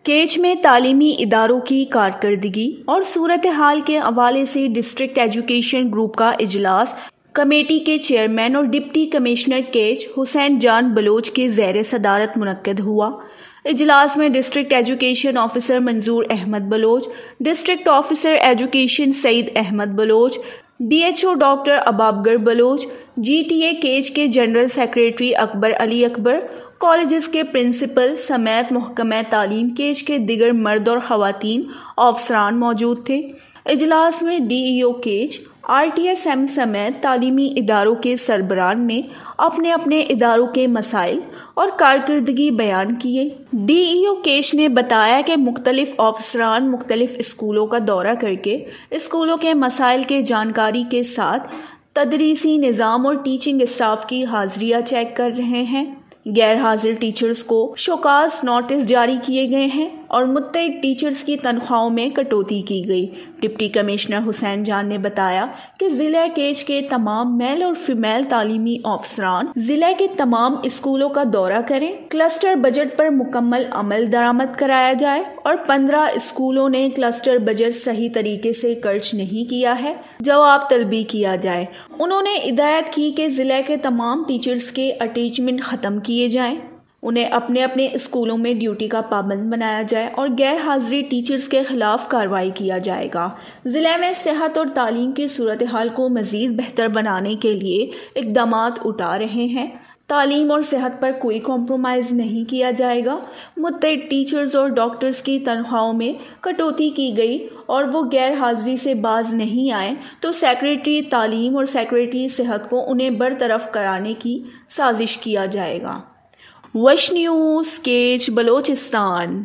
Catch میں تعلیمی اداروں کی کارکردگی اور صورتحال کے حوالے سے ڈسٹرکٹ ایجوکیشن گروپ کا اجلاس کمیٹی کے چیئرمین اور ڈپٹی کمشنر کیچ حسین جان بلوچ کے زیر صدارت منعقد ہوا۔ اجلاس میں district education officer Manzoor Ahmed Baloch, district officer education Saeed Ahmed Baloch, D H O doctor Abubakar Baloch, G T A Kech کے general secretary Akbar Ali Akbar, colleges کے پرنسپل سمیت محکمہ تعلیم کیچ کے دیگر مرد اور خواتین افسران موجود تھے۔ اجلاس میں ڈی ای او کیچ، آر ٹی ایس ایم سمیت تعلیمی اداروں کے سربراہان نے اپنے اپنے اداروں کے مسائل اور کارکردگی بیان کیے۔ ڈی ای او کیچ نے بتایا کہ مختلف افسران مختلف اسکولوں کا دورہ کر کے اسکولوں کے مسائل کے جانکاری کے ساتھ تدریسی نظام اور ٹیچنگ اسٹاف کی حاضریاں چیک کر رہے ہیں۔ غیر حاضر ٹیچرز کو شوکاز نوٹس جاری کیے گئے ہیں اور متعدد ٹیچرز کی تنخواہوں میں کٹوتی کی گئی۔ ڈپٹی کمشنر حسین جان نے بتایا کہ ضلع کیچ کے تمام میل اور فیمیل تعلیمی افسران ضلع کے تمام اسکولوں کا دورہ کریں، کلسٹر بجٹ پر مکمل عمل درآمد کرایا جائے اور 15 اسکولوں نے کلسٹر بجٹ صحیح طریقے سے خرچ نہیں کیا ہے، جواب طلبی کیا جائے۔ انہوں نے ہدایت کی کہ ضلع کے تمام ٹیچرز کے اٹیچمنٹ ختم کیے جائیں، انہیں اپنے اپنے اسکولوں میں ڈیوٹی کا پابند بنایا جائے اور غیر حاضری ٹیچرز کے خلاف کارروائی کیا جائے گا۔ ضلع میں صحت اور تعلیم کی صورتحال کو مزید بہتر بنانے کے لیے اقدامات اٹھا رہے ہیں۔ تعلیم اور صحت پر کوئی کمپرومائز نہیں کیا جائے گا۔ متعدد ٹیچرز اور ڈاکٹرز کی تنخواہوں میں کٹوتی کی گئی اور وہ غیر حاضری سے باز نہیں آئے تو سیکریٹری تعلیم اور سیکریٹری صحت کو انہیں برطرف کرانے کی سازش کیا جائے گا۔ وش نیوز کیچ بلوچستان۔